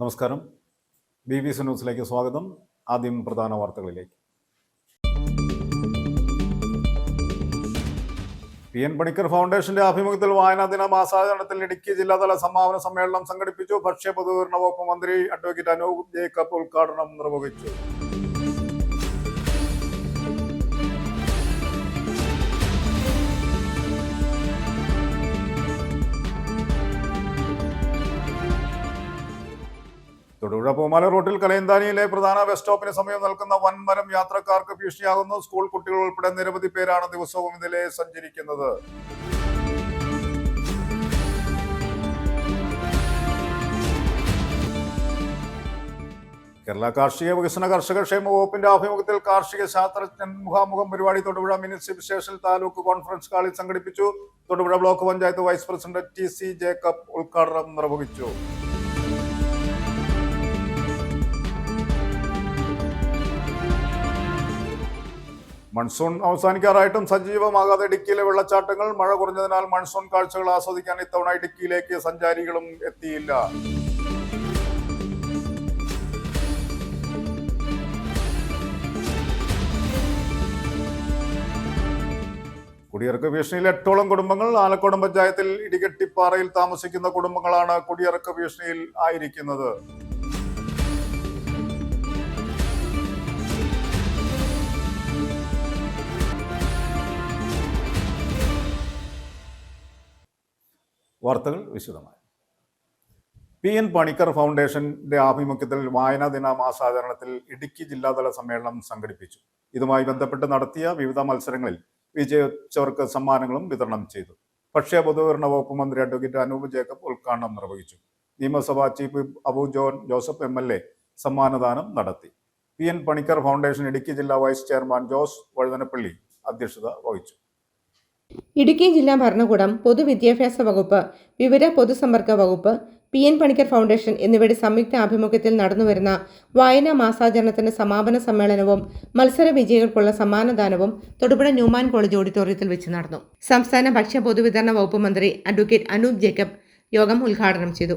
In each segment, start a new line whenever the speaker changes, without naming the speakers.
നമസ്കാരം. BBC ന്യൂസിലേക്ക് സ്വാഗതം. ആദ്യം പ്രധാന വാർത്തകളിലേക്ക്. PN പണിക്കർ ഫൗണ്ടേഷന്റെ ആഭിമുഖ്യത്തിൽ വായനാ ദിന മാസാചരണത്തിൽ ഇടുക്കി ജില്ലാതല സമാപന സമ്മേളനം സംഘടിപ്പിച്ചു. ഭക്ഷ്യ പൊതുവിതരണ വകുപ്പ് മന്ത്രി അഡ്വക്കേറ്റ് അനൂപ് ജേക്കബ് ഉദ്ഘാടനം നിർവഹിച്ചു. തൊടുപുഴ പൂമാല റൂട്ടിൽ കലയന്താനിയിലെ പ്രധാന ബസ് സ്റ്റോപ്പിന് സമയം നിൽക്കുന്ന വൻമരം യാത്രക്കാർക്ക് ഭീഷണിയാകുന്നു. സ്കൂൾ കുട്ടികൾ ഉൾപ്പെടെ നിരവധി പേരാണ് ദിവസവും ഇതിലെ സഞ്ചരിക്കുന്നത്. കേരള കാർഷിക വികസന കർഷക ക്ഷേമ വകുപ്പിന്റെ ആഭിമുഖ്യത്തിൽ കാർഷിക ശാസ്ത്രജ്ഞൻ മുഖാമുഖം പരിപാടി Thodupuzha municipal station taluk conference ഹാളിൽ സംഘടിപ്പിച്ചു. Thodupuzha block panchayat vice president TC Jacob ഉദ്ഘാടനം നിർവഹിച്ചു. മൺസൂൺ അവസാനിക്കാറായിട്ടും സജീവമാകാതെ ഇടുക്കിയിലെ വെള്ളച്ചാട്ടങ്ങൾ. മഴ കുറഞ്ഞതിനാൽ മൺസൂൺ കാഴ്ചകൾ ആസ്വദിക്കാൻ ഇത്തവണ ഇടുക്കിയിലേക്ക് സഞ്ചാരികളും എത്തിയില്ല. കുടിയിറക്ക് ഭീഷണിയിൽ 8ഓളം കുടുംബങ്ങൾ. ആലക്കോടം പഞ്ചായത്തിൽ ഇടികെട്ടിപ്പാറയിൽ താമസിക്കുന്ന കുടുംബങ്ങളാണ് കുടിയിറക്ക് ഭീഷണിയിൽ ആയിരിക്കുന്നത്. വാർത്തകൾ വിശദമായി. PN പണിക്കർ ഫൗണ്ടേഷന്റെ ആഭിമുഖ്യത്തിൽ വായനാ ദിന മാസാചരണത്തിൽ ഇടുക്കി ജില്ലാതല സമ്മേളനം സംഘടിപ്പിച്ചു. ഇതുമായി ബന്ധപ്പെട്ട് നടത്തിയ വിവിധ മത്സരങ്ങളിൽ വിജയിച്ചവർക്ക് സമ്മാനങ്ങളും വിതരണം ചെയ്തു. ഭക്ഷ്യ പൊതുവിതരണ വകുപ്പ് മന്ത്രി അഡ്വക്കേറ്റ് അനൂപ് ജേക്കബ് ഉദ്ഘാടനം നിർവഹിച്ചു. നിയമസഭാ ചീഫ് അബു ജോസഫ് MLA സമ്മാനദാനം നടത്തി. PN പണിക്കർ ഫൗണ്ടേഷൻ ഇടുക്കി ജില്ലാ വൈസ് ചെയർമാൻ ജോസ് വഴുതനപ്പള്ളി അധ്യക്ഷത വഹിച്ചു.
ഇടുക്കി ജില്ലാ ഭരണകൂടം, പൊതുവിദ്യാഭ്യാസ വകുപ്പ്, വിവര പൊതുസമ്പർക്ക വകുപ്പ്, PN പണിക്കർ ഫൗണ്ടേഷൻ എന്നിവയുടെ സംയുക്ത ആഭിമുഖ്യത്തിൽ നടന്നുവരുന്ന വായനാ മാസാചരണത്തിന്റെ സമാപന സമ്മേളനവും മത്സര വിജയികൾക്കുള്ള സമ്മാനദാനവും തൊടുപുഴ ന്യൂമാൻ കോളേജ് ഓഡിറ്റോറിയത്തിൽ വെച്ച് നടന്നു. സംസ്ഥാന ഭക്ഷ്യ പൊതുവിതരണ വകുപ്പ് മന്ത്രി അഡ്വക്കേറ്റ് അനൂപ് ജേക്കബ് യോഗം ഉദ്ഘാടനം ചെയ്തു.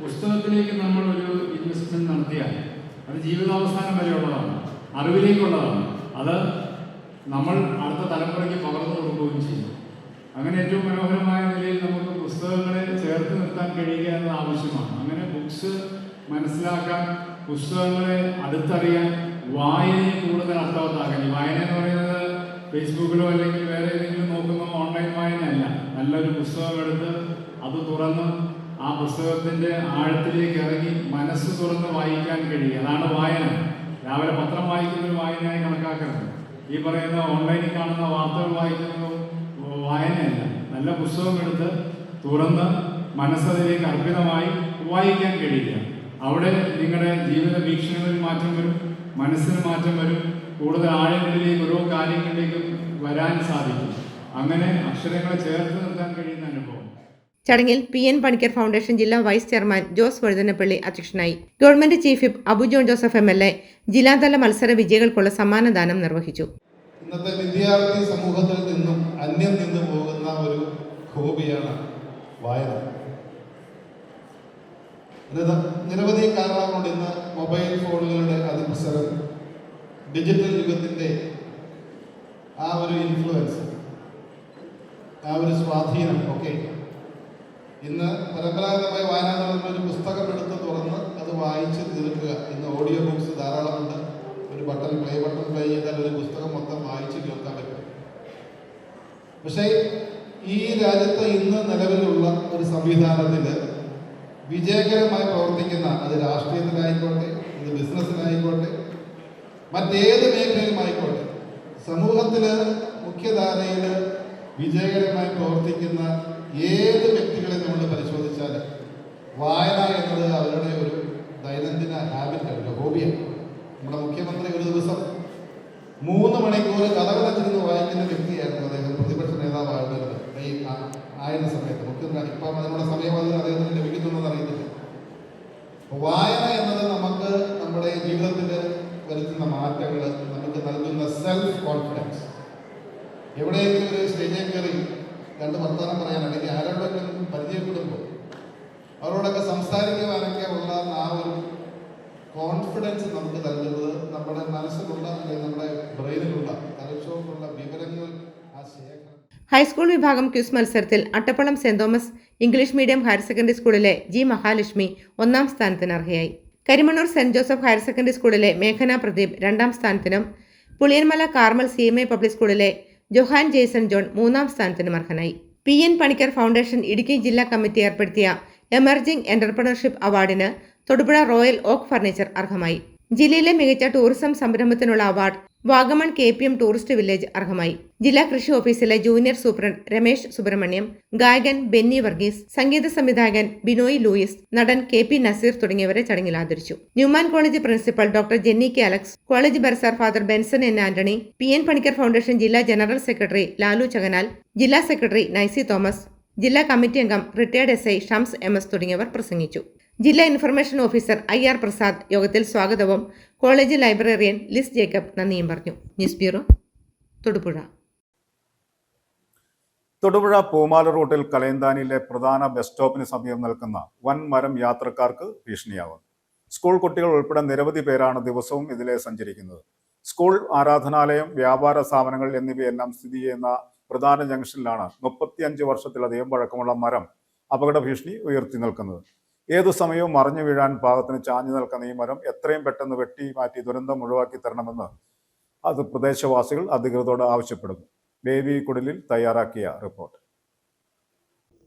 പുസ്തകത്തിലേക്ക് നമ്മൾ ഒരു ഇൻവെസ്റ്റ്മെന്റ് നടത്തിയാൽ അത് ജീവിതാവസാനം വരെയുള്ളതാണ്, അറിവിലേക്കുള്ളതാണ്. അത് നമ്മൾ അടുത്ത തലമുറയ്ക്ക് പകർന്നു കൊടുക്കുകയും ചെയ്യും. അങ്ങനെ ഏറ്റവും മനോഹരമായ നിലയിൽ നമുക്ക് പുസ്തകങ്ങളെ ചേർത്ത് നിർത്താൻ കഴിയുക എന്നത് ആവശ്യമാണ്. അങ്ങനെ ബുക്സ് മനസ്സിലാക്കാൻ, പുസ്തകങ്ങളെ അടുത്തറിയാൻ, വായനയെ കൂടുതൽ അർത്ഥവത്താക്കാൻ. ഈ വായന എന്ന് പറയുന്നത് ഫേസ്ബുക്കിലോ അല്ലെങ്കിൽ വേറെ ഏതെങ്കിലും നോക്കുന്ന ഓൺലൈൻ വായനയല്ല. നല്ലൊരു പുസ്തകം എടുത്ത് അത് തുറന്ന് ആ പുസ്തകത്തിൻ്റെ ആഴത്തിലേക്ക് ഇറങ്ങി മനസ്സ് തുറന്ന് വായിക്കാൻ കഴിയുക, അതാണ് വായന. രാവിലെ പത്രം വായിക്കുന്ന ഒരു വായനയായി കണക്കാക്കരുത്. ഈ പറയുന്ന ഓൺലൈനിൽ കാണുന്ന വാർത്തകൾ വായിക്കുന്നത് വായനയല്ല. നല്ല പുസ്തകം എടുത്ത് തുറന്ന് മനസ്സതിലേക്ക് അർപ്പിതമായി വായിക്കാൻ കഴിയുക. അവിടെ നിങ്ങളുടെ ജീവിത വീക്ഷണങ്ങളിൽ മാറ്റം വരും, മനസ്സിന് മാറ്റം വരും, കൂടുതൽ ആഴങ്ങളിലേക്ക് ഓരോ കാര്യങ്ങളിലേക്കും വരാൻ സാധിക്കും. അങ്ങനെ അക്ഷരങ്ങളെ ചേർത്ത് നിർത്താൻ കഴിയുന്ന അനുഭവം.
ചടങ്ങിൽ PN പണിക്കർ ഫൗണ്ടേഷൻ ജില്ലാ വൈസ് ചെയർമാൻ ജോസ് വഴുതനപ്പള്ളി അധ്യക്ഷനായി. Government chief whip Abu Joseph MLA ജില്ലാതല മത്സര വിജയികൾക്കുള്ള സമ്മാനദാനം നിർവഹിച്ചു.
ഇന്നത്തെ വിദ്യാർത്ഥി സമൂഹത്തിൽ നിന്നും അന്യം നിന്ന് പോകുന്ന ഒരു ഹോബിയാണ് വായന. നിരവധി കാരണങ്ങൾ കൊണ്ട് ഇന്ന് മൊബൈൽ ഫോണുകളുടെ അതിപ്രസരം, ഡിജിറ്റൽ യുഗത്തിൻ്റെ ആ ഒരു ഇൻഫ്ലുവൻസ്, ആ ഒരു സ്വാധീനം ഒക്കെ ഇന്ന് പരമ്പരാഗതമായ വായന ഒരു പുസ്തകം എടുത്ത് തുറന്ന് അത് വായിച്ച് തീർക്കുക. ഇന്ന് ഓഡിയോ ബുക്സ് ധാരാളമുണ്ട്. ഒരു പ്ലേ ബട്ടൺ പ്ലേ ചെയ്താൽ ഒരു പുസ്തകം മൊത്തം വായിച്ച് കേൾക്കാൻ പറ്റും. പക്ഷേ ഈ രാജ്യത്ത് ഇന്ന് നിലവിലുള്ള ഒരു സംവിധാനത്തിൽ വിജയകരമായി പ്രവർത്തിക്കുന്ന, അത് രാഷ്ട്രീയത്തിലായിക്കോട്ടെ, ഇത് ബിസിനസ്സിലായിക്കോട്ടെ, മറ്റേത് മേഖലയിലുമായിക്കോട്ടെ, സമൂഹത്തിൽ മുഖ്യധാരയിൽ വിജയകരമായി പ്രവർത്തിക്കുന്ന ഏത് വ്യക്തികളെ നമ്മൾ പരിശോധിച്ചാൽ വായന എന്നത് അവരുടെ ഒരു ദൈനംദിന ഹാബിറ്റ്, ഒരു ഹോബിയാണ്. നമ്മുടെ മുഖ്യമന്ത്രി ഒരു ദിവസം 3 മണിക്കൂർ കഥകളച്ചിരുന്ന് വായിക്കുന്ന വ്യക്തിയായിരുന്നു അദ്ദേഹം. പ്രതിപക്ഷ നേതാവായിരുന്നത് ഈ ആയിരുന്ന സമയത്ത് മുഖ്യമന്ത്രി. ഇപ്പം നമ്മുടെ സമയം അത് അദ്ദേഹത്തിന് ലഭിക്കുന്നുണ്ടെന്ന് അറിയുന്നില്ല. വായന എന്നത് നമുക്ക് നമ്മുടെ ജീവിതത്തിൽ വരുത്തുന്ന മാറ്റങ്ങൾ, നമുക്ക് നൽകുന്ന സെൽഫ് കോൺഫിഡൻസ്. എവിടെയെങ്കിലും ഒരു സ്റ്റേജിൽ കയറി രണ്ട് വർത്തമാനം പറയാൻ അല്ലെങ്കിൽ ആരോടെങ്കിലും പരിചയപ്പെടുമ്പോൾ അവരോടൊക്കെ സംസാരിക്കുവാനൊക്കെ ഉള്ള ആ ഒരു കോൺഫിഡൻസ് നമുക്ക് നൽകുന്നത് നമ്മുടെ മനസ്സിലുള്ള അല്ലെങ്കിൽ നമ്മുടെ ബ്രെയിനിലുള്ള തലച്ചോറിലുള്ള വിവരങ്ങൾ ആ ശേഖരം.
ഹൈസ്കൂൾ വിഭാഗം ക്വിസ് മത്സരത്തിൽ Attappallam saint Thomas English medium higher secondary സ്കൂളിലെ ജി മഹാലക്ഷ്മി 1-ാം സ്ഥാനത്തിന് അർഹയായി. Karimannoor saint Joseph higher secondary സ്കൂളിലെ മേഘന പ്രദീപ് 2-ാം സ്ഥാനത്തിനും പുളിയൻമല കാർമൽ CMI പബ്ലിക് സ്കൂളിലെ ജൊഹാൻ ജെയ്സൺ ജോൺ 3-ാം സ്ഥാനത്തിനും അർഹനായി. PN പണിക്കർ ഫൗണ്ടേഷൻ ഇടുക്കി ജില്ലാ കമ്മിറ്റി ഏർപ്പെടുത്തിയ എമർജിംഗ് എന്റർപ്രണർഷിപ്പ് അവാർഡിന് തൊടുപുഴ റോയൽ ഓക്ക് ഫർണിച്ചർ അർഹമായി. ജില്ലയിലെ മികച്ച ടൂറിസം സംരംഭത്തിനുള്ള award Vagamon KPM tourist village അർഹമായി. ജില്ലാ കൃഷി ഓഫീസിലെ ജൂനിയർ സൂപ്രണ്ട് രമേശ് സുബ്രഹ്മണ്യം, ഗായകൻ ബെന്നി വർഗീസ്, സംഗീത സംവിധായകൻ ബിനോയ് ലൂയിസ്, നടൻ KP നസീർ തുടങ്ങിയവരെ ചടങ്ങിൽ ആദരിച്ചു. Newman college principal doctor Jenny K Alex, college bursar father Benson N. Antony, PN Panicker foundation ജില്ലാ ജനറൽ സെക്രട്ടറി ലാലു ചകനാൽ, ജില്ലാ സെക്രട്ടറി നൈസി തോമസ്, ജില്ലാ കമ്മിറ്റി അംഗം റിട്ടയർഡ് SI ഷംസ് MS തുടങ്ങിയവർ പ്രസംഗിച്ചു. ജില്ലാ ഇൻഫർമേഷൻ ഓഫീസർ IR പ്രസാദ് യോഗത്തിൽ സ്വാഗതവും കോളേജ് ലൈബ്രറിയൻ ലിസ് ജേക്കബ് നന്ദിയും പറഞ്ഞു. News bureau, Thodupuzha.
തൊടുപുഴ പൂമാല റൂട്ടിൽ കലയന്താനിയിലെ പ്രധാന ബസ് സ്റ്റോപ്പിന് സമീപം നിൽക്കുന്ന വൻ മരം യാത്രക്കാർക്ക് ഭീഷണിയാകുന്നു. സ്കൂൾ കുട്ടികൾ ഉൾപ്പെടെ നിരവധി പേരാണ് ദിവസവും ഇതിലെ സഞ്ചരിക്കുന്നത്. സ്കൂൾ, ആരാധനാലയം, വ്യാപാര സ്ഥാപനങ്ങൾ എന്നിവയെല്ലാം സ്ഥിതി ചെയ്യുന്ന പ്രധാന ജംഗ്ഷനിലാണ് 35 വർഷത്തിലധികം പഴക്കമുള്ള മരം അപകട ഭീഷണി ഉയർത്തി നിൽക്കുന്നത്. ഏതു സമയവും മറിഞ്ഞു വീഴാൻ പാകത്തിന് ചാഞ്ഞു നിൽക്കുന്ന ഈ മരം എത്രയും പെട്ടെന്ന് വെട്ടി മാറ്റി ദുരന്തം ഒഴിവാക്കി തരണമെന്ന് അത് പ്രദേശവാസികൾ അധികൃതരോട് ആവശ്യപ്പെടുന്നു. ബേബി കുടിലിൽ തയ്യാറാക്കിയ റിപ്പോർട്ട്.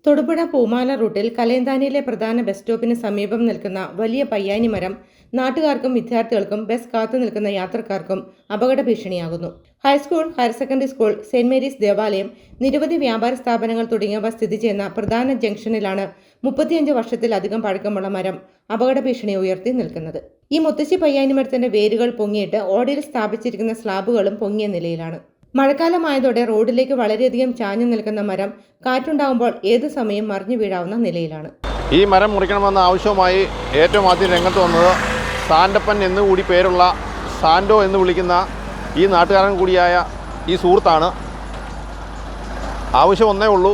തൊടുപുഴ പൂമാല റൂട്ടിൽ കലയന്താനിയിലെ പ്രധാന ബസ് സ്റ്റോപ്പിന് സമീപം നിൽക്കുന്ന വലിയ പയ്യാനി മരം നാട്ടുകാർക്കും വിദ്യാർത്ഥികൾക്കും ബസ് കാത്തു നിൽക്കുന്ന യാത്രക്കാർക്കും അപകട ഭീഷണിയാകുന്നു. High school, higher secondary school, saint Mary's ദേവാലയം, നിരവധി വ്യാപാര സ്ഥാപനങ്ങൾ തുടങ്ങിയവ സ്ഥിതി ചെയ്യുന്ന പ്രധാന ജംഗ്ഷനിലാണ് 35 വർഷത്തിലധികം പഴക്കമുള്ള മരം അപകട ഭീഷണി ഉയർത്തി നിൽക്കുന്നത്. ഈ മുത്തശ്ശി പയ്യാനി മരത്തിന്റെ വേരുകൾ പൊങ്ങിയിട്ട് ഓടയിൽ സ്ഥാപിച്ചിരിക്കുന്ന സ്ലാബുകളും പൊങ്ങിയ നിലയിലാണ്. മഴക്കാലമായതോടെ റോഡിലേക്ക് വളരെയധികം ചാഞ്ഞു നിൽക്കുന്ന മരം കാറ്റുണ്ടാകുമ്പോൾ ഏതു സമയം മറിഞ്ഞു വീഴാവുന്ന നിലയിലാണ്.
ഈ മരം മുറിക്കണമെന്ന ആവശ്യവുമായി ഏറ്റവും ആദ്യം രംഗത്ത് വന്നത് സാൻഡപ്പൻ എന്നുകൂടി പേരുള്ള സാൻഡോ എന്ന് വിളിക്കുന്ന ഈ നാട്ടുകാരൻ കൂടിയായ ഈ സുഹൃത്താണ്. ആവശ്യം ഒന്നേ ഉള്ളൂ,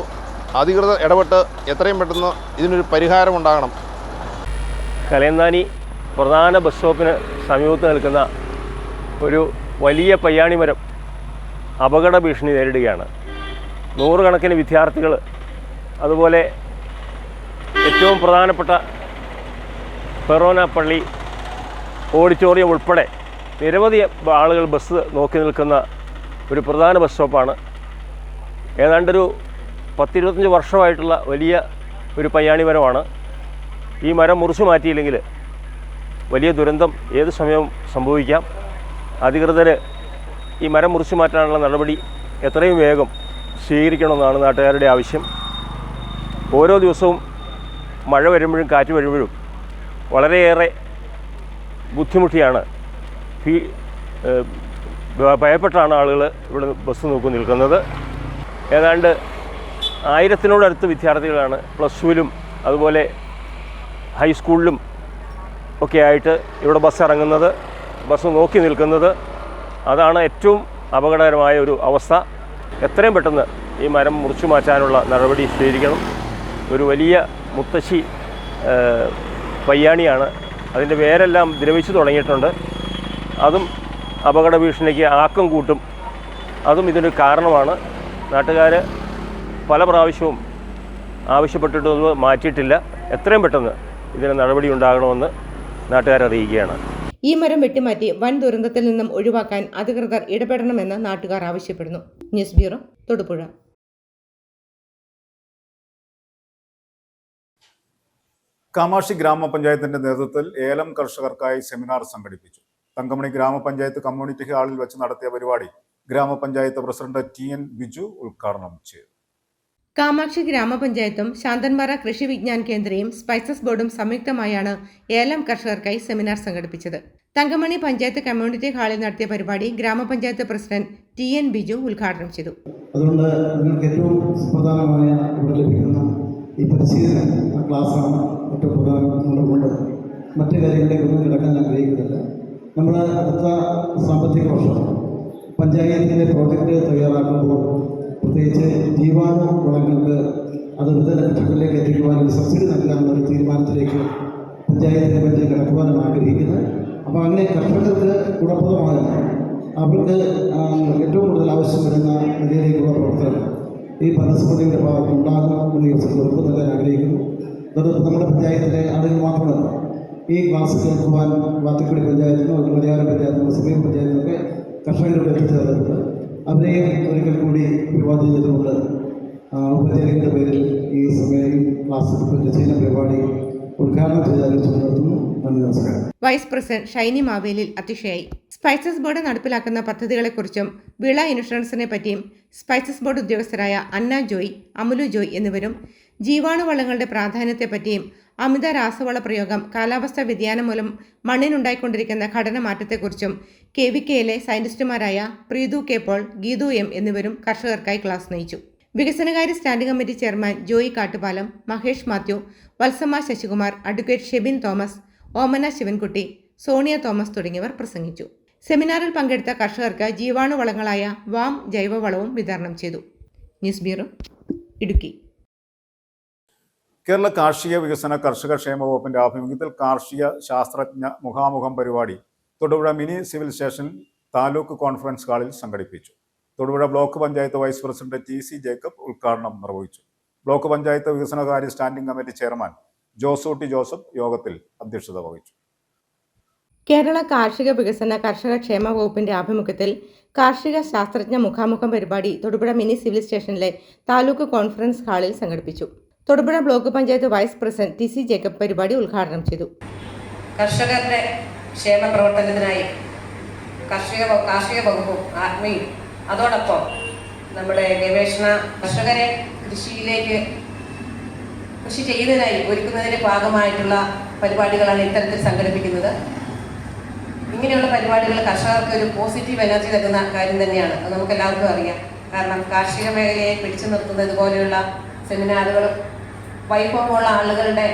അധികൃതർ ഇടപെട്ട് എത്രയും പെട്ടെന്ന് ഇതിനൊരു പരിഹാരം ഉണ്ടാകണം.
കലയന്താനി പ്രധാന ബസ് സ്റ്റോപ്പിന് സമീപത്ത് നിൽക്കുന്ന ഒരു വലിയ പയ്യാണി മരം അപകട ഭീഷണി നേരിടുകയാണ്. നൂറുകണക്കിന് വിദ്യാർത്ഥികൾ, അതുപോലെ ഏറ്റവും പ്രധാനപ്പെട്ട ഫെറോന പള്ളി ഓഡിറ്റോറിയം ഉൾപ്പെടെ നിരവധി ആളുകൾ ബസ് നോക്കി നിൽക്കുന്ന ഒരു പ്രധാന ബസ് സ്റ്റോപ്പാണ്. ഏതാണ്ടൊരു 10-25 വർഷമായിട്ടുള്ള വലിയ ഒരു പയ്യാണി മരമാണ്. ഈ മരം മുറിച്ചു മാറ്റിയില്ലെങ്കിൽ വലിയ ദുരന്തം ഏത് സമയവും സംഭവിക്കാം. അധികൃതർ ഈ മരം മുറിച്ചു മാറ്റാനുള്ള നടപടി എത്രയും വേഗം സ്വീകരിക്കണമെന്നാണ് നാട്ടുകാരുടെ ആവശ്യം. ഓരോ ദിവസവും മഴ വരുമ്പോഴും കാറ്റ് വരുമ്പോഴും വളരെയേറെ ബുദ്ധിമുട്ടിയാണ്, ഭയപ്പെട്ടാണ് ആളുകൾ ഇവിടെ ബസ് നോക്കി നിൽക്കുന്നത്. ഏതാണ്ട് 1000-നോടടുത്ത് വിദ്യാർത്ഥികളാണ് +2-ലും അതുപോലെ ഹൈസ്കൂളിലും ഒക്കെ ആയിട്ട് ഇവിടെ ബസ് ഇറങ്ങുന്നത്, ബസ് നോക്കി നിൽക്കുന്നത്. അതാണ് ഏറ്റവും അപകടകരമായ ഒരു അവസ്ഥ. എത്രയും പെട്ടെന്ന് ഈ മരം മുറിച്ചു മാറ്റാനുള്ള നടപടി സ്വീകരിക്കണം. ഒരു വലിയ മുത്തശ്ശി പയ്യാണിയാണ്, അതിൻ്റെ വേരെല്ലാം ദ്രവിച്ചു തുടങ്ങിയിട്ടുണ്ട്. അതും അപകട ഭീഷണിക്ക് ആക്കം കൂട്ടും. അതും ഇതിനൊരു കാരണമാണ്. നാട്ടുകാർ പല പ്രാവശ്യവും ആവശ്യപ്പെട്ടിട്ടൊന്നും മാറ്റിയിട്ടില്ല. എത്രയും പെട്ടെന്ന് ഇതിന് നടപടി ഉണ്ടാകണമെന്ന് നാട്ടുകാരെ അറിയിക്കുകയാണ്.
ഈ മരം വെട്ടിമാറ്റി വൻ ദുരന്തത്തിൽ നിന്നും ഒഴിവാക്കാൻ അധികൃതർ ഇടപെടണമെന്ന് നാട്ടുകാർ ആവശ്യപ്പെടുന്നു. News bureau, Thodupuzha.
കാമാക്ഷി ഗ്രാമപഞ്ചായത്തിന്റെ നേതൃത്വത്തിൽ ഏലം കർഷകർക്കായി സെമിനാർ സംഘടിപ്പിച്ചു. തങ്കമണി ഗ്രാമപഞ്ചായത്ത് കമ്മ്യൂണിറ്റി ഹാളിൽ വെച്ച് നടത്തിയ പരിപാടി ഗ്രാമപഞ്ചായത്ത് പ്രസിഡന്റ് TN ബിജു ഉദ്ഘാടനം ചെയ്തു.
കാമാക്ഷി ഗ്രാമപഞ്ചായത്തും ശാന്തൻപാറ കൃഷി വിജ്ഞാൻ കേന്ദ്രയും സ്പൈസസ് ബോർഡും സംയുക്തമായാണ് ഏലം കർഷകർക്കായി സെമിനാർ സംഘടിപ്പിച്ചത്. തങ്കമണി പഞ്ചായത്ത് കമ്മ്യൂണിറ്റി ഹാളിൽ നടത്തിയ പരിപാടി ഗ്രാമപഞ്ചായത്ത് പ്രസിഡന്റ് TN ബിജു ഉദ്ഘാടനം ചെയ്തു.
അതുകൊണ്ട് നിങ്ങൾക്ക് ഏറ്റവും സുപ്രധാനമായ ഇവിടെ ലഭിക്കുന്ന ഈ പരിശീലന ക്ലാസ്സാണ് ഏറ്റവും പ്രധാനമുള്ളതുകൊണ്ട് മറ്റു കാര്യങ്ങളിലേക്കൊന്നും കിടക്കാൻ ആഗ്രഹിക്കുന്നില്ല. നമ്മൾ അടുത്ത സാമ്പത്തിക വർഷം പഞ്ചായത്തിൻ്റെ പ്രോജക്റ്റ് തയ്യാറാക്കുമ്പോൾ പ്രത്യേകിച്ച് ജീവാണു വളങ്ങൾക്ക് അത് വിതരണ ഘട്ടങ്ങളിലേക്ക് എത്തിക്കുവാൻ ഒരു സബ്സിഡി നൽകാനുള്ള ഒരു തീരുമാനത്തിലേക്ക് പഞ്ചായത്തിനെ പറ്റി കിടക്കുവാനാണ് ആഗ്രഹിക്കുന്നത്. അപ്പോൾ അങ്ങനെ കർഷകർക്ക് ഗുണപ്രദമാകുന്ന അവർക്ക് ഏറ്റവും കൂടുതൽ ആവശ്യം വരുന്ന നിലയിലേക്കുള്ള പ്രവർത്തനം ഈ ഭരണസമിതിയുടെ ഭാഗത്ത് ഉണ്ടാകും എന്ന് ദിവസം ഉറപ്പ് നൽകാൻ ആഗ്രഹിക്കുന്നു. അതോടൊപ്പം നമ്മുടെ പഞ്ചായത്തിലെ ആളുകൾ മാത്രമല്ല, ഈ ക്ലാസ് കേൾക്കുവാൻ വാത്തിക്കുടി പഞ്ചായത്തിനും ഒരു മലയാളം പഞ്ചായത്തിനും സമീപ പഞ്ചായത്തിനൊക്കെ കർഷകരോട് എത്തിച്ചേർന്നിട്ടുണ്ട്. അവരെയും ഒരിക്കൽ കൂടി അഭിവാദ്യം ചെയ്തുകൊണ്ട് ഉപചാരികളുടെ പേരിൽ ഈ സമയം ക്ലാസ് ചെയ്യുന്ന പരിപാടി ഉദ്ഘാടനം ചെയ്ത് നിർത്തുന്നു. നന്ദി, നമസ്കാരം.
വൈസ് പ്രസിഡന്റ് ഷൈനി മാവേലിൽ അധ്യക്ഷയായി. സ്പൈസസ് ബോർഡ് നടപ്പിലാക്കുന്ന പദ്ധതികളെക്കുറിച്ചും വിള ഇൻഷുറൻസിനെ പറ്റിയും സ്പൈസസ് ബോർഡ് ഉദ്യോഗസ്ഥരായ അന്ന ജോയ്, അമുലു ജോയ് എന്നിവരും ജീവാണുവളങ്ങളുടെ പ്രാധാന്യത്തെപ്പറ്റിയും അമിത രാസവള പ്രയോഗം കാലാവസ്ഥാ വ്യതിയാനം മൂലം മണ്ണിനുണ്ടായിക്കൊണ്ടിരിക്കുന്ന ഘടനമാറ്റത്തെക്കുറിച്ചും KVKയിലെ സയന്റിസ്റ്റുമാരായ Preethu K Paul, Geethu M എന്നിവരും കർഷകർക്കായി ക്ലാസ് നയിച്ചു. വികസനകാര്യ standing committee chairman Joy Kattupalam, Mahesh Mathew, Valsamma Sasikumar, advocate Shebin Thomas, Omana Sivankutty, Sonia Thomas തുടങ്ങിയവർ പ്രസംഗിച്ചു. സെമിനാറിൽ പങ്കെടുത്ത കർഷകർക്ക് ജീവാണുവളങ്ങളായ വാം ജൈവവളവും വിതരണം ചെയ്തു. News bureau, Idukki.
കേരള കാർഷിക വികസന കർഷക ക്ഷേമ വകുപ്പിന്റെ ആഭിമുഖ്യത്തിൽ കാർഷിക ശാസ്ത്രജ്ഞ മുഖാമുഖം പരിപാടി Thodupuzha mini civil station taluk conference ഹാളിൽ സംഘടിപ്പിച്ചു. Thodupuzha block panchayat vice president TC Jacob ഉദ്ഘാടനം നിർവഹിച്ചു. ബ്ലോക്ക് പഞ്ചായത്ത് വികസനകാര്യ standing committee chairman Josootty Joseph യോഗത്തിൽ അധ്യക്ഷത വഹിച്ചു.
കേരള കാർഷിക വികസന കർഷക ക്ഷേമ വകുപ്പിന്റെ ആഭിമുഖ്യത്തിൽ കാർഷിക ശാസ്ത്രജ്ഞ മുഖാമുഖം പരിപാടി തൊടുപുഴ മിനി സിവിൽ സ്റ്റേഷനിലെ താലൂക്ക് കോൺഫറൻസ് ഹാളിൽ സംഘടിപ്പിച്ചു. Thodupuzha block panchayat vice president TC Jacob പരിപാടി ഉദ്ഘാടനം ചെയ്തു.
കർഷകരുടെ ക്ഷേമ പ്രവർത്തനത്തിനായി കാർഷിക വകുപ്പും ആത്മയും അതോടൊപ്പം നമ്മുടെ ഗവേഷണ കർഷകരെ കൃഷി ചെയ്യുന്നതിനായി ഒരുക്കുന്നതിൻ്റെ ഭാഗമായിട്ടുള്ള പരിപാടികളാണ് ഇത്തരത്തിൽ സംഘടിപ്പിക്കുന്നത്. ഇങ്ങനെയുള്ള പരിപാടികൾ കർഷകർക്ക് ഒരു പോസിറ്റീവ് എനർജി നൽകുന്ന കാര്യം തന്നെയാണ്. അത് നമുക്ക് എല്ലാവർക്കും അറിയാം. കാരണം കാർഷിക മേഖലയെ പിടിച്ചു നിർത്തുന്നത് ഇതുപോലെയുള്ള സെമിനാറുകളും വൈഭവമുള്ള ആളുകളുടെ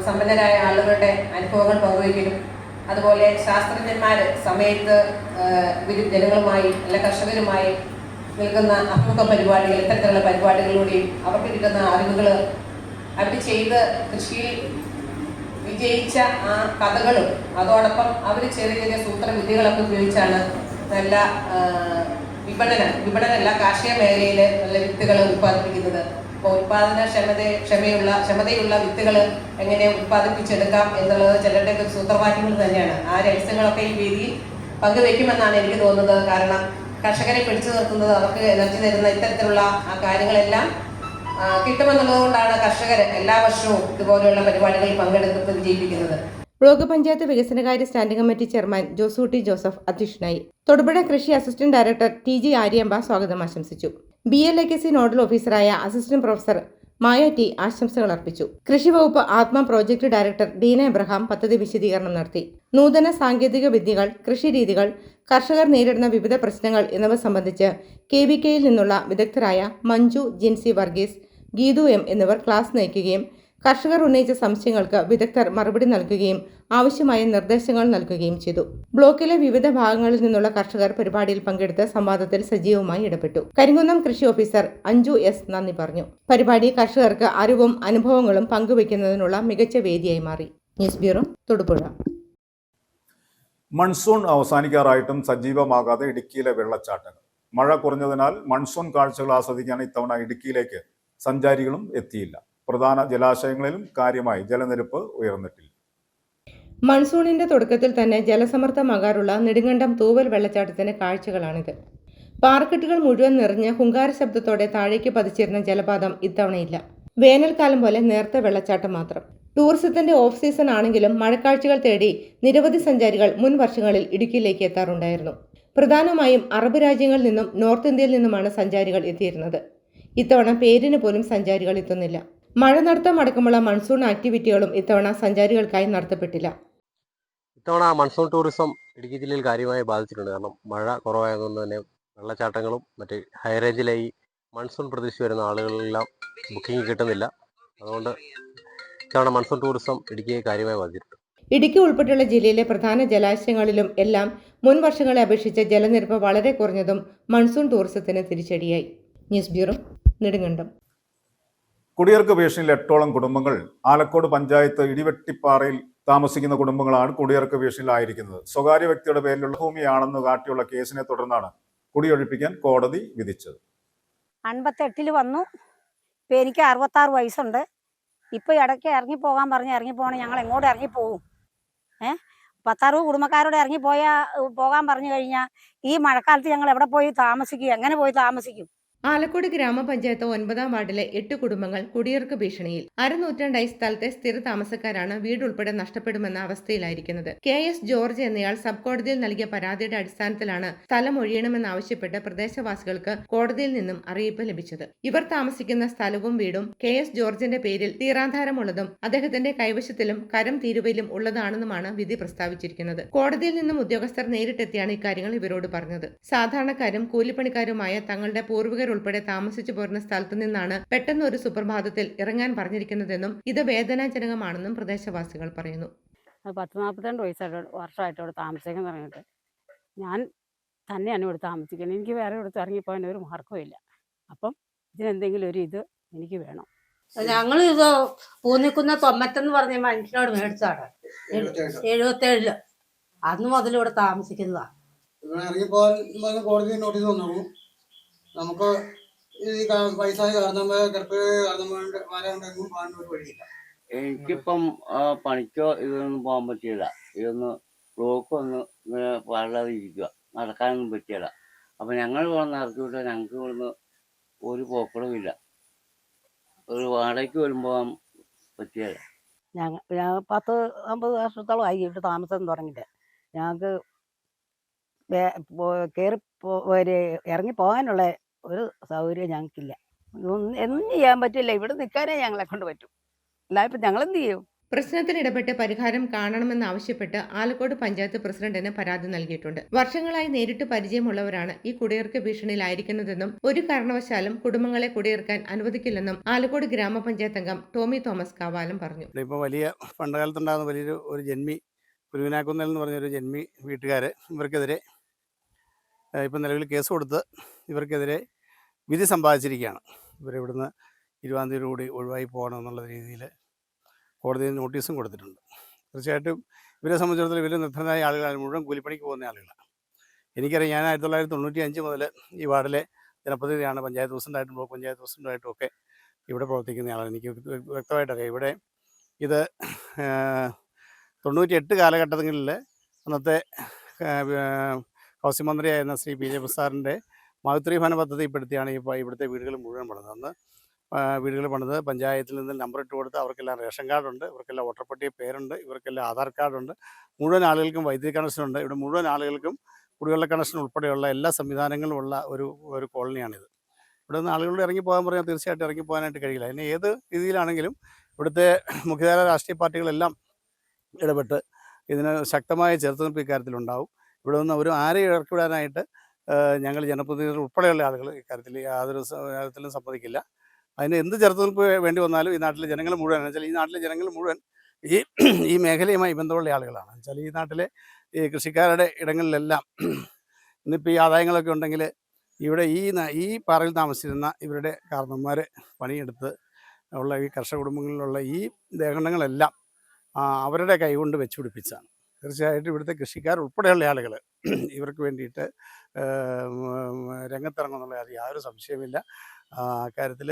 സമ്പന്നരായ ആളുകളുടെ അനുഭവങ്ങൾ പങ്കുവയ്ക്കലും അതുപോലെ ശാസ്ത്രജ്ഞന്മാർ സമയത്ത് ജനങ്ങളുമായി അല്ല കർഷകരുമായി നിൽക്കുന്ന അഭിമുഖ പരിപാടികൾ, ഇത്തരത്തിലുള്ള പരിപാടികളിലൂടെയും അവർക്ക് കിട്ടുന്ന അറിവുകൾ അവർ ചെയ്ത് കൃഷിയിൽ വിജയിച്ച ആ കഥകളും അതോടൊപ്പം അവർ ചെറിയ ചെറിയ സൂത്രവിദ്യകളൊക്കെ ഉപയോഗിച്ചാണ് നല്ല വിപണനമല്ല കാർഷിക മേഖലയിൽ നല്ല വിത്തുകൾ ഉത്പാദിപ്പിക്കുന്നത്. അപ്പോൾ ക്ഷമതയുള്ള വിത്തുകൾ എങ്ങനെ ഉത്പാദിപ്പിച്ചെടുക്കാം എന്നുള്ളത് ചിലരുടെ സൂത്രവാക്യങ്ങൾ തന്നെയാണ്. ആ രഹസ്യങ്ങളൊക്കെ ഈ വേദിയിൽ പങ്കുവെക്കുമെന്നാണ് എനിക്ക് തോന്നുന്നത്. കാരണം കർഷകരെ പിടിച്ചു നിർത്തുന്നത്, അവർക്ക് എനർജി തരുന്ന ഇത്തരത്തിലുള്ള ആ കാര്യങ്ങളെല്ലാം കിട്ടുമെന്നുള്ളത് കൊണ്ടാണ് കർഷകർ എല്ലാ വർഷവും ഇതുപോലെയുള്ള പരിപാടികളിൽ പങ്കെടുത്ത് വിജയിപ്പിക്കുന്നത്.
ബ്ലോക്ക് പഞ്ചായത്ത് വികസനകാര്യ standing committee chairman Josootty Joseph അധ്യക്ഷനായി. തൊടുപുഴ കൃഷി അസിസ്റ്റന്റ് ഡയറക്ടർ TG ആര്യമ്പ സ്വാഗതം ആശംസിച്ചു. BLAKC നോഡൽ ഓഫീസറായ അസിസ്റ്റന്റ് പ്രൊഫസർ മായ T ആശംസകൾ അർപ്പിച്ചു. കൃഷി വകുപ്പ് ആത്മ പ്രോജക്ട് ഡയറക്ടർ ഡീന എബ്രഹാം പദ്ധതി വിശദീകരണം നടത്തി. നൂതന സാങ്കേതിക വിദ്യകൾ, കൃഷിരീതികൾ, കർഷകർ നേരിടുന്ന വിവിധ പ്രശ്നങ്ങൾ എന്നിവ സംബന്ധിച്ച് KVKയിൽ നിന്നുള്ള വിദഗ്ധരായ മഞ്ജു, ജിൻസി വർഗീസ്, ഗീതു M എന്നിവർ ക്ലാസ് നയിക്കുകയും കർഷകർ ഉന്നയിച്ച സംശയങ്ങൾക്ക് വിദഗ്ധർ മറുപടി നൽകുകയും ആവശ്യമായ നിർദ്ദേശങ്ങൾ നൽകുകയും ചെയ്തു. ബ്ലോക്കിലെ വിവിധ ഭാഗങ്ങളിൽ നിന്നുള്ള കർഷകർ പരിപാടിയിൽ പങ്കെടുത്ത് സംവാദത്തിൽ സജീവമായി ഇടപെട്ടു. കരിങ്കുന്നം കൃഷി ഓഫീസർ അഞ്ജു S നന്ദി പറഞ്ഞു. പരിപാടി കർഷകർക്ക് അറിവും അനുഭവങ്ങളും പങ്കുവയ്ക്കുന്നതിനുള്ള മികച്ച വേദിയായി മാറി. News bureau, Thodupuzha.
മൺസൂൺ അവസാനിക്കാറായിട്ടും സജീവമാകാതെ ഇടുക്കിയിലെ വെള്ളച്ചാട്ടങ്ങൾ. മഴ കുറഞ്ഞതിനാൽ മൺസൂൺ കാഴ്ചകൾ ആസ്വദിക്കാൻ ഇത്തവണ ഇടുക്കിയിലേക്ക് സഞ്ചാരികളും എത്തിയില്ല. പ്രധാന ജലാശയങ്ങളിലും കാര്യമായി ജലനിരപ്പ് ഉയർന്നിട്ടില്ല.
മൺസൂണിന്റെ തുടക്കത്തിൽ തന്നെ ജലസമൃദ്ധമാകാറുള്ള നെടുങ്കണ്ടം തൂവൽ വെള്ളച്ചാട്ടത്തിന്റെ കാഴ്ചകളാണിത്. പാറക്കെട്ടുകൾ മുഴുവൻ നിറഞ്ഞ് ഹുങ്കാര ശബ്ദത്തോടെ താഴേക്ക് പതിച്ചിരുന്ന ജലപാതം ഇത്തവണയില്ല. വേനൽക്കാലം പോലെ നേർത്ത വെള്ളച്ചാട്ടം മാത്രം. ടൂറിസത്തിന്റെ ഓഫ് സീസൺ ആണെങ്കിലും മഴക്കാഴ്ചകൾ തേടി നിരവധി സഞ്ചാരികൾ മുൻ വർഷങ്ങളിൽ ഇടുക്കിയിലേക്ക് എത്താറുണ്ടായിരുന്നു. പ്രധാനമായും അറബ് രാജ്യങ്ങളിൽ നിന്നും നോർത്ത് ഇന്ത്യയിൽ നിന്നുമാണ് സഞ്ചാരികൾ എത്തിയിരുന്നത്. ഇത്തവണ പേരിന് പോലും സഞ്ചാരികൾ എത്തുന്നില്ല. മഴ നടത്തം അടക്കമുള്ള മൺസൂൺ ആക്ടിവിറ്റികളും ഇത്തവണ സഞ്ചാരികൾക്കായി നടത്തപ്പെട്ടില്ല.
ഇത്തവണ മൺസൂൺ ടൂറിസം ഇടുക്കി ജില്ലയിൽ കാര്യമായി ബാധിച്ചിട്ടുണ്ട്. കാരണം മഴ കുറവായതുകൊണ്ട് തന്നെ വെള്ളച്ചാട്ടങ്ങളും മറ്റ് ഹൈ റേഞ്ചിലെ ഈ മൺസൂൺ പ്രതീക്ഷിച്ച് വരുന്ന ആളുകളെല്ലാം ബുക്കിംഗ് കിട്ടുന്നില്ല. അതുകൊണ്ട് ഇത്തവണ മൺസൂൺ ടൂറിസം ഇടുക്കിയെ കാര്യമായി ബാധിച്ചിട്ടുണ്ട്.
ഇടുക്കി ഉൾപ്പെടെയുള്ള ജില്ലയിലെ പ്രധാന ജലാശയങ്ങളിലും എല്ലാം മുൻ വർഷങ്ങളെ അപേക്ഷിച്ച് ജലനിരപ്പ് വളരെ കുറഞ്ഞതും മൺസൂൺ ടൂറിസത്തിന് തിരിച്ചടിയായി. News bureau, Nedumkandam.
കുടിയേർക്ക് ഭീഷണിയിൽ 8ഓളം കുടുംബങ്ങൾ ആലക്കോട് പഞ്ചായത്ത് ഇടിവെട്ടിപ്പാറയിൽ താമസിക്കുന്ന കുടുംബങ്ങളാണ് കുടിയേർക്ക് ഭീഷണിയിലായിരിക്കുന്നത്. സ്വകാര്യ വ്യക്തിയുടെ പേരിലുള്ള ഭൂമിയാണെന്ന് കാട്ടിയുള്ള കേസിനെ തുടർന്നാണ് കുടിയൊഴിപ്പിക്കാൻ കോടതി വിധിച്ചത്.
58 വന്നു. ഇപ്പം എനിക്ക് 66 വയസ്സുണ്ട്. ഇപ്പോൾ ഇടയ്ക്ക് ഇറങ്ങിപ്പോകാൻ പറഞ്ഞ് ഇറങ്ങിപ്പോകണം. ഞങ്ങൾ എങ്ങോട്ട് ഇറങ്ങിപ്പോകും? 10-60 കുടുംബക്കാരോട് പോകാൻ പറഞ്ഞു കഴിഞ്ഞാൽ ഈ മഴക്കാലത്ത് ഞങ്ങൾ എവിടെ പോയി താമസിക്കും? എങ്ങനെ പോയി താമസിക്കും?
ആലക്കോട് ഗ്രാമപഞ്ചായത്ത് 9-ാം വാർഡിലെ 8 കുടുംബങ്ങൾ കുടിയേർക്ക് ഭീഷണിയിൽ. അരനൂറ്റാണ്ടായി സ്ഥലത്തെ സ്ഥിര താമസക്കാരാണ് വീടുൾപ്പെടെ നഷ്ടപ്പെടുമെന്ന അവസ്ഥയിലായിരിക്കുന്നത്. KS ജോർജ് എന്നയാൾ സബ് കോടതിയിൽ നൽകിയ പരാതിയുടെ അടിസ്ഥാനത്തിലാണ് സ്ഥലം ഒഴിയണമെന്നാവശ്യപ്പെട്ട് പ്രദേശവാസികൾക്ക് കോടതിയിൽ നിന്നും അറിയിപ്പ് ലഭിച്ചത്. ഇവർ താമസിക്കുന്ന സ്ഥലവും വീടും KS ജോർജിന്റെ പേരിൽ തീരാധാരമുള്ളതും അദ്ദേഹത്തിന്റെ കൈവശത്തിലും കരം തീരുവയിലും ഉള്ളതാണെന്നുമാണ് വിധി പ്രസ്താവിച്ചിരിക്കുന്നത്. കോടതിയിൽ നിന്നും ഉദ്യോഗസ്ഥർ നേരിട്ടെത്തിയാണ് ഇക്കാര്യങ്ങൾ ഇവരോട് പറഞ്ഞത്. സാധാരണക്കാരും കൂലിപ്പണിക്കാരുമായ തങ്ങളുടെ പൂർവികർ ഉൾപ്പെടെ താമസിച്ചു പോരുന്ന സ്ഥലത്തു നിന്നാണ് പെട്ടെന്ന് ഒരു സുപ്രഭാതത്തിൽ ഇറങ്ങാൻ പറഞ്ഞിരിക്കുന്നതെന്നും ഇത് വേദനാജനകമാണെന്നും പ്രദേശവാസികൾ പറയുന്നു.
40-42 വർഷമായിട്ട് ഇവിടെ താമസിക്കാൻ തുടങ്ങിയിട്ട് ഞാൻ തന്നെയാണ് ഇവിടെ താമസിക്കുന്നത്. എനിക്ക് വേറെ ഇവിടുത്തെ ഇറങ്ങിപ്പോകാൻ ഒരു മാർഗ്ഗമില്ല. അപ്പം ഇതിനെന്തെങ്കിലും ഒരു ഇത് എനിക്ക് വേണം.
ഞങ്ങൾ ഇത് പൂന്നിക്കുന്ന തൊമ്മറ്റെന്ന് പറഞ്ഞ മനുഷ്യനോട് മേടിച്ചാണ് 77 അന്ന് മുതൽ ഇവിടെ താമസിക്കുന്നതാണ്.
ഇറങ്ങിപ്പോകാൻ കോടതി നോട്ടീസ് വന്നു. നമുക്ക് ഈ വയസ്സായ കാരണന്മാരെ കാരണന്മാരെങ്ങും പോകാൻ ഒരു വഴിയില്ല.
എനിക്കിപ്പം പണിക്കോ ഇതൊന്നും പോകാൻ പറ്റിയില്ല. ഇതൊന്ന് ബ്ലോക്ക് ഒന്ന് ഇങ്ങനെ പാടാതെ ഇരിക്കുക, നടക്കാനൊന്നും പറ്റിയില്ല. അപ്പം ഞങ്ങൾ ഇവിടെ ഇറക്കി വിട്ടാൽ ഞങ്ങൾക്ക് ഇവിടുന്ന് ഒരു പോക്കടവുമില്ല. ഒരു വാടകയ്ക്ക് വരുമ്പോൾ പറ്റിയില്ല.
ഞങ്ങൾ 10-50 വർഷത്തോളമായി ഇവിടെ താമസം തുടങ്ങിയിട്ട്. ഞങ്ങൾക്ക് ഇറങ്ങി പോകാനുള്ള ഒരു സൗകര്യം ഞങ്ങൾക്കില്ല. ഒന്നും ചെയ്യാൻ പറ്റില്ല. ഇവിടെ നിൽക്കാനേ ഞങ്ങളെ കൊണ്ട് പറ്റും. അല്ല ഇപ്പം ഞങ്ങളെന്ത് ചെയ്യും?
പ്രശ്നത്തിൽ ഇടപെട്ട് പരിഹാരം കാണണമെന്നാവശ്യപ്പെട്ട് ആലക്കോട് പഞ്ചായത്ത് പ്രസിഡന്റിന് പരാതി നൽകിയിട്ടുണ്ട്. വർഷങ്ങളായി നേരിട്ട് പരിചയമുള്ളവരാണ് ഈ കുടിയേർക്ക് ഭീഷണിയിലായിരിക്കുന്നതെന്നും ഒരു കാരണവശാലും കുടുംബങ്ങളെ കുടിയേർക്കാൻ അനുവദിക്കില്ലെന്നും ആലക്കോട് ഗ്രാമപഞ്ചായത്ത് അംഗം ടോമി തോമസ് കാവാലം പറഞ്ഞു.
ഇപ്പോൾ വലിയ പണ്ടുകാലത്തുണ്ടാകുന്ന വലിയൊരു ജന്മി കുരുവിനാക്കുന്നൽ എന്ന് പറഞ്ഞൊരു ജന്മി വീട്ടുകാർ ഇവർക്കെതിരെ ഇപ്പം നിലവിൽ കേസ് കൊടുത്ത് ഇവർക്കെതിരെ വിധി സമ്പാദിച്ചിരിക്കുകയാണ്. ഇവരിവിടുന്ന് 20-ാം തീയതി കൂടി ഒഴിവായി പോകണം എന്നുള്ള രീതിയിൽ കോടതിയിൽ നോട്ടീസും കൊടുത്തിട്ടുണ്ട്. തീർച്ചയായിട്ടും ഇവരെ സംബന്ധിച്ചിടത്തോളം ഇവർ നിർദ്ധനായ ആളുകളാണ്, മുഴുവൻ കൂലിപ്പണിക്ക് പോകുന്ന ആളുകളാണ്. എനിക്കറിയാം, ഞാൻ 1995 മുതൽ ഈ വാർഡിലെ ജനപ്രതിനിധിയാണ്. പഞ്ചായത്ത് പ്രസിഡൻ്റായിട്ടും ബ്ലോക്ക് പഞ്ചായത്ത് പ്രസിഡൻ്റായിട്ടും ഒക്കെ ഇവിടെ പ്രവർത്തിക്കുന്ന ആളാണ്. എനിക്ക് വ്യക്തമായിട്ടറിയാം. ഇവിടെ ഇത് 98 കാലഘട്ടങ്ങളിൽ അന്നത്തെ ഹൗസിംഗ് മന്ത്രിയായിരുന്ന ശ്രീ PJ പ്രസാദിൻ്റെ മാതൃ ഭവന പദ്ധതിപ്പെടുത്തിയാണ് ഇവിടുത്തെ വീടുകൾ മുഴുവൻ പണിത്. അന്ന് വീടുകൾ പണിത് പഞ്ചായത്തിൽ നിന്ന് നമ്പർ ഇട്ട് കൊടുത്ത് അവർക്കെല്ലാം റേഷൻ കാർഡുണ്ട്, ഇവർക്കെല്ലാം വോട്ടർ പട്ടിക പേരുണ്ട്, ഇവർക്കെല്ലാം ആധാർ കാർഡുണ്ട്, മുഴുവൻ ആളുകൾക്കും വൈദ്യുതി കണക്ഷനുണ്ട്. ഇവിടെ മുഴുവൻ ആളുകൾക്കും കുടിവെള്ള കണക്ഷൻ ഉൾപ്പെടെയുള്ള എല്ലാ സംവിധാനങ്ങളും ഉള്ള ഒരു കോളനിയാണിത്. ഇവിടെ നിന്ന് ആളുകളോട് ഇറങ്ങിപ്പോകാൻ പറഞ്ഞാൽ തീർച്ചയായിട്ടും ഇറങ്ങിപ്പോകാനായിട്ട് കഴിയില്ല. അതിന് ഏത് രീതിയിലാണെങ്കിലും ഇവിടുത്തെ മുഖ്യധാര രാഷ്ട്രീയ പാർട്ടികളെല്ലാം ഇടപെട്ട് ഇതിന് ശക്തമായ ചെറുത്തുനിൽപ്പ് ഇക്കാര്യത്തിലുണ്ടാവും. ഇവിടെ നിന്ന് ആരെയും ഇറക്കിവിടാനായിട്ട് ഞങ്ങൾ ജനപ്രതിനിധികൾ ഉൾപ്പെടെയുള്ള ആളുകൾ ഇക്കാര്യത്തിൽ യാതൊരു കാര്യത്തിലും സമ്മതിക്കില്ല. അതിന് എന്ത് ചെറുത്തുനിൽപ്പ് വേണ്ടി വന്നാലും ഈ നാട്ടിലെ ജനങ്ങൾ മുഴുവൻ, വെച്ചാൽ ഈ നാട്ടിലെ ജനങ്ങൾ മുഴുവൻ ഈ മേഖലയുമായി ബന്ധമുള്ള ആളുകളാണ്. വെച്ചാൽ ഈ നാട്ടിലെ ഈ കൃഷിക്കാരുടെ ഇടങ്ങളിലെല്ലാം ഇന്നിപ്പോൾ ഈ ആദായങ്ങളൊക്കെ ഉണ്ടെങ്കിൽ ഇവിടെ ഈ പാറയിൽ താമസിച്ചിരുന്ന ഇവരുടെ കാരണന്മാർ പണിയെടുത്ത് ഉള്ള ഈ കർഷക കുടുംബങ്ങളിലുള്ള ഈ ദേഹങ്ങളെല്ലാം അവരുടെ കൈകൊണ്ട് വെച്ച് പിടിപ്പിച്ചാണ്. തീർച്ചയായിട്ടും ഇവിടുത്തെ കൃഷിക്കാർ ഉൾപ്പെടെയുള്ള ആളുകൾ ഇവർക്ക് വേണ്ടിയിട്ട് രംഗത്തിറങ്ങുന്നുള്ള യാതൊരു സംശയമില്ല. അക്കാര്യത്തിൽ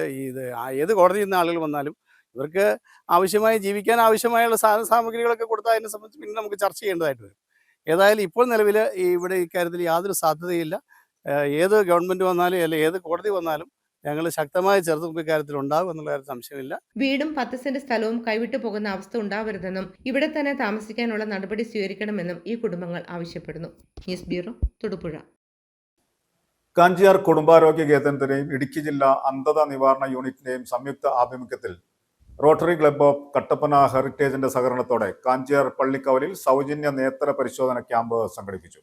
ഏത് കോടതിയിൽ നിന്ന് ആളുകൾ വന്നാലും ഇവർക്ക് ആവശ്യമായി ജീവിക്കാൻ ആവശ്യമായുള്ള സാമഗ്രികളൊക്കെ കൊടുത്താൽ അതിനെ സംബന്ധിച്ച് പിന്നെ നമുക്ക് ചർച്ച ചെയ്യേണ്ടതായിട്ട് വരും. ഏതായാലും ഇപ്പോൾ നിലവിൽ ഇവിടെ ഇക്കാര്യത്തിൽ യാതൊരു സാധ്യതയില്ല. ഏത് ഗവൺമെൻറ് വന്നാലും അല്ലെങ്കിൽ ഏത് കോടതി വന്നാലും ഞങ്ങൾ ശക്തമായ ചെറുത്തുനിൽപ്പ് ഇക്കാര്യത്തിൽ ഉണ്ടാകും എന്നുള്ള കാര്യം സംശയമില്ല.
വീടും 10 സെന്റ് സ്ഥലവും കൈവിട്ടു പോകുന്ന അവസ്ഥ ഉണ്ടാവരുതെന്നും ഇവിടെ തന്നെ താമസിക്കാനുള്ള നടപടി സ്വീകരിക്കണമെന്നും ഈ കുടുംബങ്ങൾ ആവശ്യപ്പെടുന്നു. News bureau, Thodupuzha.
കാഞ്ചിയാർ കുടുംബാരോഗ്യ കേന്ദ്രത്തിന്റെയും ഇടുക്കി ജില്ലാ അന്ധത നിവാരണ യൂണിറ്റിന്റെയും സംയുക്ത ആഭിമുഖ്യത്തിൽ റോട്ടറി ക്ലബ്ബ് ഓഫ് കട്ടപ്പന ഹെറിറ്റേജിന്റെ സഹകരണത്തോടെ കാഞ്ചിയാർ പള്ളിക്കവലിൽ സൗജന്യ നേത്ര പരിശോധന ക്യാമ്പ് സംഘടിപ്പിച്ചു.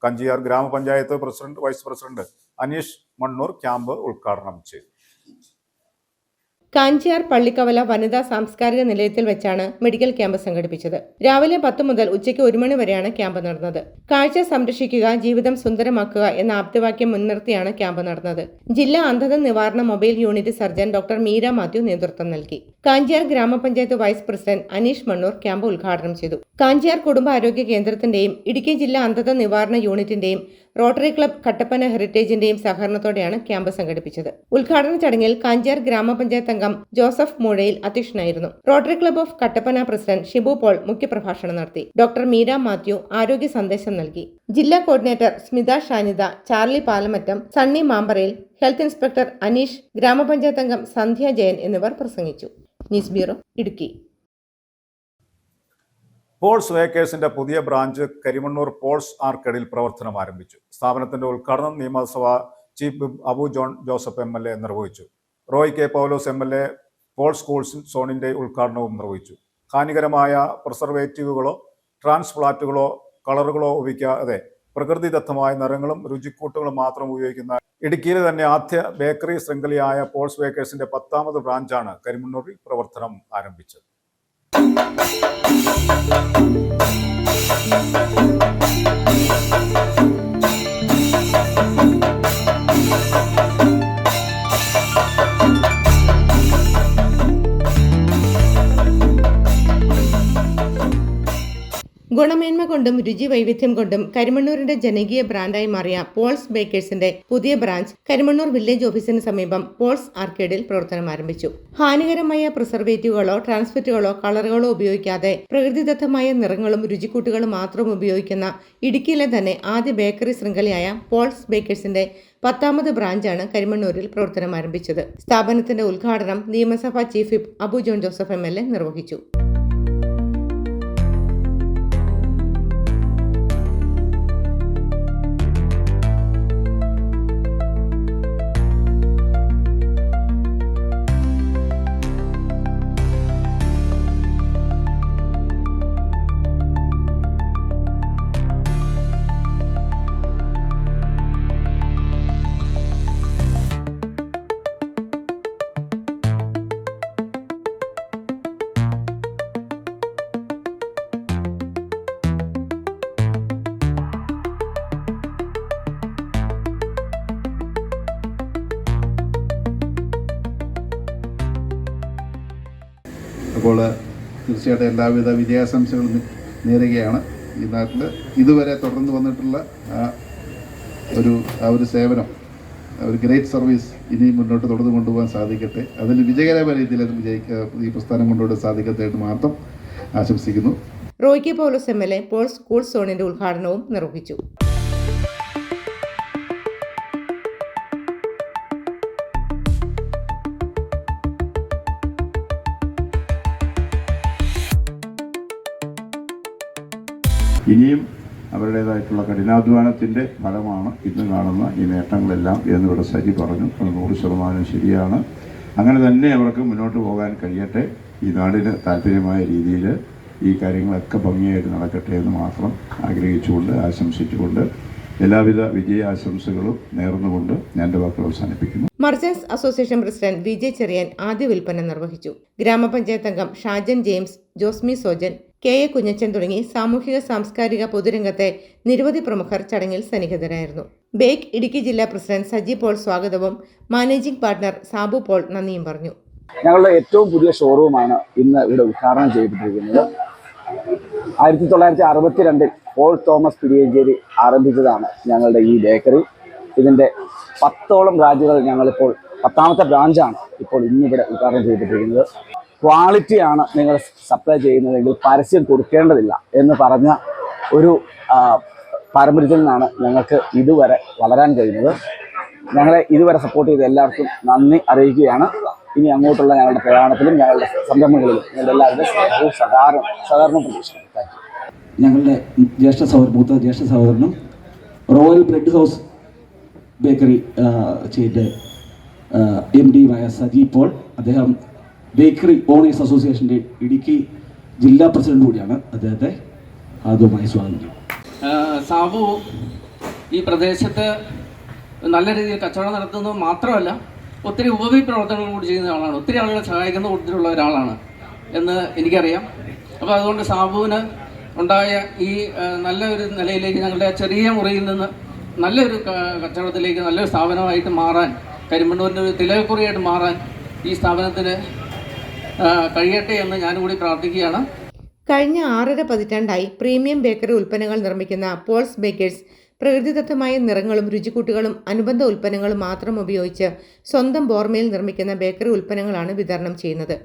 കാഞ്ചിയാർ ഗ്രാമപഞ്ചായത്ത് vice president Aneesh Mannoor camp ഉദ്ഘാടനം ചെയ്തു.
കാഞ്ചിയാർ പള്ളിക്കവല വനിതാ സാംസ്കാരിക നിലയത്തിൽ വെച്ചാണ് മെഡിക്കൽ ക്യാമ്പ് സംഘടിപ്പിച്ചത്. രാവിലെ 10 മുതൽ ഉച്ചയ്ക്ക് 1 മണി വരെയാണ് ക്യാമ്പ് നടന്നത്. കാഴ്ച സംരക്ഷിക്കുക, ജീവിതം സുന്ദരമാക്കുക എന്ന ആപ്തവാക്യം മുൻനിർത്തിയാണ് ക്യാമ്പ് നടന്നത്. ജില്ലാ അന്ധത നിവാരണ mobile unit surgeon doctor Meera Mathew നേതൃത്വം നൽകി. കാഞ്ചിയാർ ഗ്രാമപഞ്ചായത്ത് vice president Aneesh Mannoor camp ഉദ്ഘാടനം ചെയ്തു. കാഞ്ചിയാർ കുടുംബാരോഗ്യ കേന്ദ്രത്തിന്റെയും ഇടുക്കി ജില്ലാ അന്ധത നിവാരണ യൂണിറ്റിന്റെയും റോട്ടറി ക്ലബ് കട്ടപ്പന ഹെറിറ്റേജിന്റെയും സഹകരണത്തോടെയാണ് ക്യാമ്പ് സംഘടിപ്പിച്ചത്. ഉദ്ഘാടന ചടങ്ങിൽ കാഞ്ചിയാർ ഗ്രാമപഞ്ചായത്ത് അംഗം ജോസഫ് മൂഴയിൽ അധ്യക്ഷനായിരുന്നു. Rotary club of Kattappana president Shibu Paul മുഖ്യപ്രഭാഷണം നടത്തി. ഡോക്ടർ മീര മാത്യു ആരോഗ്യ സന്ദേശം നൽകി. ജില്ലാ coordinator Smitha Shanitha, Charlie Palamattam, Sunny Mamparayil, health inspector Aneesh, ഗ്രാമപഞ്ചായത്ത് അംഗം സന്ധ്യ ജയൻ എന്നിവർ പ്രസംഗിച്ചു. News bureau, Idukki.
പോൾസ് വേക്കേഴ്സിന്റെ പുതിയ ബ്രാഞ്ച് കരിമണ്ണൂർ പോൾസ് ആർക്കേഡിൽ പ്രവർത്തനം ആരംഭിച്ചു. സ്ഥാപനത്തിന്റെ ഉദ്ഘാടനം നിയമസഭാ chief whip Abu John Joseph MLA നിർവഹിച്ചു. റോയ് കെ പൗലോസ് MLA പോൾസ് സ്കൂൾസ് സോണിന്റെ ഉദ്ഘാടനവും നിർവഹിച്ചു. ഹാനികരമായ പ്രിസർവേറ്റീവുകളോ ട്രാൻസ്പ്ലാന്റുകളോ കളറുകളോ ഉപയോഗിക്കാതെ പ്രകൃതിദത്തമായ നിറങ്ങളും രുചിക്കൂട്ടുകളും മാത്രം ഉപയോഗിക്കുന്ന ഇടുക്കിയിലെ തന്നെ ആദ്യ ബേക്കറി ശൃംഖലയായ പോൾസ് ബേക്കേഴ്സിന്റെ 10ാമത് ബ്രാഞ്ചാണ് കരിമണ്ണൂരിൽ പ്രവർത്തനം ആരംഭിച്ചത്.
ഗുണമേന്മ കൊണ്ടും രുചി വൈവിധ്യം കൊണ്ടും കരിമണ്ണൂരിന്റെ ജനകീയ ബ്രാൻഡായി മാറിയ പോൾസ് ബേക്കേഴ്സിന്റെ പുതിയ ബ്രാഞ്ച് കരിമണ്ണൂർ വില്ലേജ് ഓഫീസിന് സമീപം പോൾസ് ആർക്കേഡിൽ പ്രവർത്തനം ആരംഭിച്ചു. ഹാനികരമായ പ്രിസർവേറ്റീവുകളോ ട്രാൻസ്ഫിറ്റുകളോ കളറുകളോ ഉപയോഗിക്കാതെ പ്രകൃതിദത്തമായ നിറങ്ങളും രുചിക്കൂട്ടുകളും മാത്രം ഉപയോഗിക്കുന്ന ഇടുക്കിയിലെ തന്നെ ആദ്യ ബേക്കറി ശൃംഖലയായ പോൾസ് ബേക്കേഴ്സിന്റെ 10ാമത് ബ്രാഞ്ചാണ് കരിമണ്ണൂരിൽ പ്രവർത്തനം ആരംഭിച്ചത്. സ്ഥാപനത്തിന്റെ ഉദ്ഘാടനം നിയമസഭാ chief whip Abu John Joseph MLA നിർവഹിച്ചു.
അപ്പോൾ തീർച്ചയായിട്ടും എല്ലാവിധ വിജയാശംസകളും നേരുകയാണ്. ഈ നാട്ടിൽ ഇതുവരെ തുടർന്ന് വന്നിട്ടുള്ള ഒരു സേവനം, ഒരു ഗ്രേറ്റ് സർവീസ് ഇനി മുന്നോട്ട് തുടർന്ന് കൊണ്ടുപോകാൻ സാധിക്കട്ടെ. അതിൽ വിജയകരമായ രീതിയിൽ ഈ പ്രസ്ഥാനം കൊണ്ടുപോകാൻ സാധിക്കട്ടെ എന്ന് മാത്രം ആശംസിക്കുന്നു.
റോയ് കെ പൗലോസ് MLA പോൾസ് സ്കൂൾ സോണിന്റെ ഉദ്ഘാടനവും നിർവഹിച്ചു.
ഇനിയും അവരുടേതായിട്ടുള്ള കഠിനാധ്വാനത്തിൻ്റെ ഫലമാണ് ഇന്ന് കാണുന്ന ഈ നേട്ടങ്ങളെല്ലാം എന്നിവിടെ സജി പറഞ്ഞു. അത് 100% ശരിയാണ്. അങ്ങനെ തന്നെ അവർക്ക് മുന്നോട്ട് പോകാൻ കഴിയട്ടെ. ഈ നാടിന് താല്പര്യമായ രീതിയിൽ ഈ കാര്യങ്ങളൊക്കെ ഭംഗിയായിട്ട് നടക്കട്ടെ എന്ന് മാത്രം ആഗ്രഹിച്ചുകൊണ്ട് ആശംസിച്ചുകൊണ്ട് എല്ലാവിധ വിജയാശംസകളും നേർന്നുകൊണ്ട് ഞാൻ എൻ്റെ വാക്കുകൾ അവസാനിപ്പിക്കുന്നു.
Merchants association president VJ Cherian ആദ്യ വിൽപ്പന നിർവഹിച്ചു. ഗ്രാമപഞ്ചായത്ത് അംഗം ഷാജൻ ജെയിംസ്, ജോസ്മി സോജൻ, KA കുഞ്ഞച്ചൻ തുടങ്ങി സാമൂഹിക സാംസ്കാരിക പൊതുരംഗത്തെ നിരവധി പ്രമുഖർ ചടങ്ങിൽ സന്നിഹിതരായിരുന്നു. ബേക്ക് ഇടുക്കി ജില്ലാ പ്രസിഡന്റ് സജി പോൾ സ്വാഗതവും മാനേജിംഗ് പാർട്ണർ സാബു പോൾ നന്ദിയും പറഞ്ഞു.
ഞങ്ങളുടെ ഏറ്റവും പുതിയ ഷോറൂമാണ് ഇന്ന് ഇവിടെ ഉദ്ഘാടനം ചെയ്യപ്പെട്ടിരിക്കുന്നത്. 1962 പോൾ തോമസ് പിരിയഞ്ചേരി ആരംഭിച്ചതാണ് ഞങ്ങളുടെ ഈ ബേക്കറി. ഇതിൻ്റെ 10ഓളം ബ്രാഞ്ചുകൾ ഞങ്ങളിപ്പോൾ 10ാമത്തെ ബ്രാഞ്ചാണ് ഇപ്പോൾ ഇന്നിവിടെ ഉദ്ഘാടനം ചെയ്യപ്പെട്ടിരിക്കുന്നത്. ക്വാളിറ്റിയാണ് നിങ്ങൾ സപ്ലൈ ചെയ്യുന്നതെങ്കിൽ പരസ്യം കൊടുക്കേണ്ടതില്ല എന്ന് പറഞ്ഞ ഒരു പാരമ്പര്യത്തിൽ നിന്നാണ് ഞങ്ങൾക്ക് ഇതുവരെ വളരാൻ കഴിയുന്നത്. ഞങ്ങളെ ഇതുവരെ സപ്പോർട്ട് ചെയ്ത എല്ലാവർക്കും നന്ദി അറിയിക്കുകയാണ്. ഇനി അങ്ങോട്ടുള്ള ഞങ്ങളുടെ പ്രയാണത്തിലും ഞങ്ങളുടെ സംരംഭങ്ങളിലും ഞങ്ങളുടെ എല്ലാവരുടെ സഹകരണം പ്രതീക്ഷിക്കുന്നു.
ഞങ്ങളുടെ മൂത്ത ജ്യേഷ്ഠ സഹോദരനും റോയൽ ബ്രെഡ് ഹൗസ് ബേക്കറി ചെയ്ത് MD-യുമായ സജി പോൾ, അദ്ദേഹം ബേക്കറി ഓണേഴ്സ് അസോസിയേഷൻ്റെ ഇടുക്കി ജില്ലാ പ്രസിഡന്റ് കൂടിയാണ്. അദ്ദേഹത്തെ ആദ്യമായി സ്വാഗതം ചെയ്യും.
സാബു ഈ പ്രദേശത്ത് നല്ല രീതിയിൽ കച്ചവടം നടത്തുന്നത് മാത്രമല്ല ഒത്തിരി ഉപരി പ്രവർത്തനങ്ങൾ കൂടി ചെയ്യുന്ന ആളാണ്, ഒത്തിരി ആളുകളെ സഹായിക്കുന്ന കൂട്ടത്തിലുള്ള ഒരാളാണ് എന്ന് എനിക്കറിയാം. അപ്പോൾ അതുകൊണ്ട് സാബുവിന് ഉണ്ടായ ഈ നല്ല ഒരു നിലയിലേക്ക്, ഞങ്ങളുടെ ചെറിയ മുറിയിൽ നിന്ന് നല്ലൊരു കച്ചവടത്തിലേക്ക്, നല്ലൊരു സ്ഥാപനമായിട്ട് മാറാൻ, കരിമണ്ണൂരിൻ്റെ ഒരു തിലകക്കുറിയായിട്ട് മാറാൻ ഈ സ്ഥാപനത്തിന് കഴിയട്ടെ എന്ന് ഞാനും കൂടി പ്രാർത്ഥിക്കുകയാണ്.
കഴിഞ്ഞ 6.5 പതിറ്റാണ്ടായി പ്രീമിയം ബേക്കറി ഉൽപ്പന്നങ്ങൾ നിർമ്മിക്കുന്ന പോൾസ് ബേക്കേഴ്സ് പ്രകൃതിദത്തമായ നിറങ്ങളും രുചിക്കൂട്ടുകളും അനുബന്ധ ഉൽപ്പന്നങ്ങളും മാത്രം ഉപയോഗിച്ച് സ്വന്തം ബോർമയിൽ നിർമ്മിക്കുന്ന ബേക്കറി ഉൽപ്പന്നങ്ങളാണ് വിതരണം ചെയ്യുന്നത്.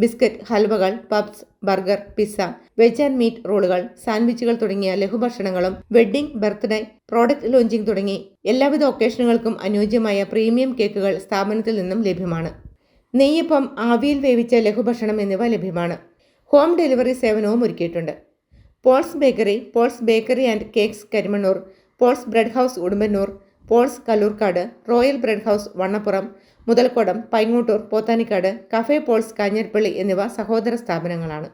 ബിസ്ക്കറ്റ്, ഹൽവകൾ, puffs, burger, pizza, veg and meat റോളുകൾ, സാൻഡ്വിച്ചുകൾ തുടങ്ങിയ ലഘുഭക്ഷണങ്ങളും വെഡ്ഡിംഗ്, ബർത്ത്ഡേ, പ്രോഡക്റ്റ് ലോഞ്ചിങ് തുടങ്ങി എല്ലാവിധ ഒക്കേഷനുകൾക്കും അനുയോജ്യമായ പ്രീമിയം കേക്കുകൾ സ്ഥാപനത്തിൽ നിന്നും ലഭ്യമാണ്. നെയ്യപ്പം, ആവിയിൽ വേവിച്ച ലഘുഭക്ഷണം എന്നിവ ലഭ്യമാണ്. ഹോം ഡെലിവറി സേവനവും ഒരുക്കിയിട്ടുണ്ട്. Paul's bakery and cakes Karimannoor, Paul's bread house Udumbannoor, Paul's Kalloorkad, royal bread house Vannappuram, Muthalakodam, Paingottoor, Pothanikkad, cafe Paul's Kanjirappally എന്നിവ സഹോദര സ്ഥാപനങ്ങളാണ്.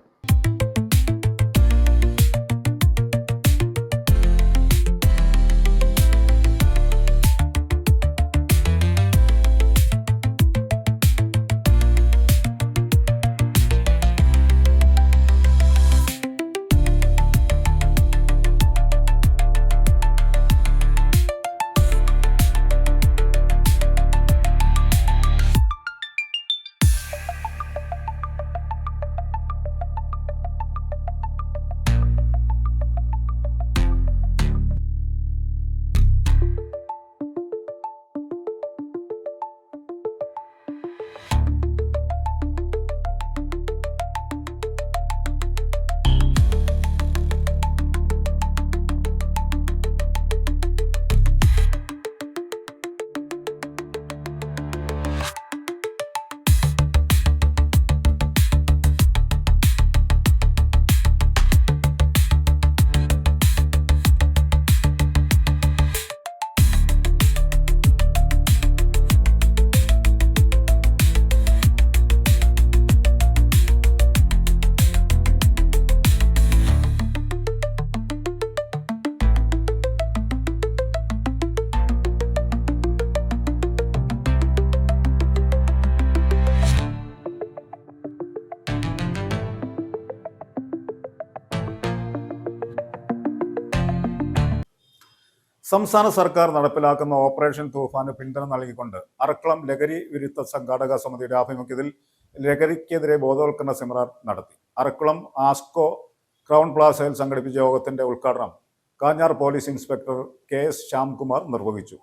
സംസ്ഥാന സർക്കാർ നടപ്പിലാക്കുന്ന ഓപ്പറേഷൻ തൂഫാന് പിന്തുണ നൽകിക്കൊണ്ട് അറക്കളം ലഹരി വിരുദ്ധ സംഘാടക സമിതിയുടെ ആഭിമുഖ്യത്തിൽ ലഹരിക്കെതിരെ ബോധവൽക്കരണ സെമിനാർ നടത്തി. അറക്കളം ആസ്കോ ക്രൗൺ പ്ലാസയിൽ സംഘടിപ്പിച്ച യോഗത്തിന്റെ ഉദ്ഘാടനം Kanjar police inspector KS Shyamkumar നിർവഹിച്ചു.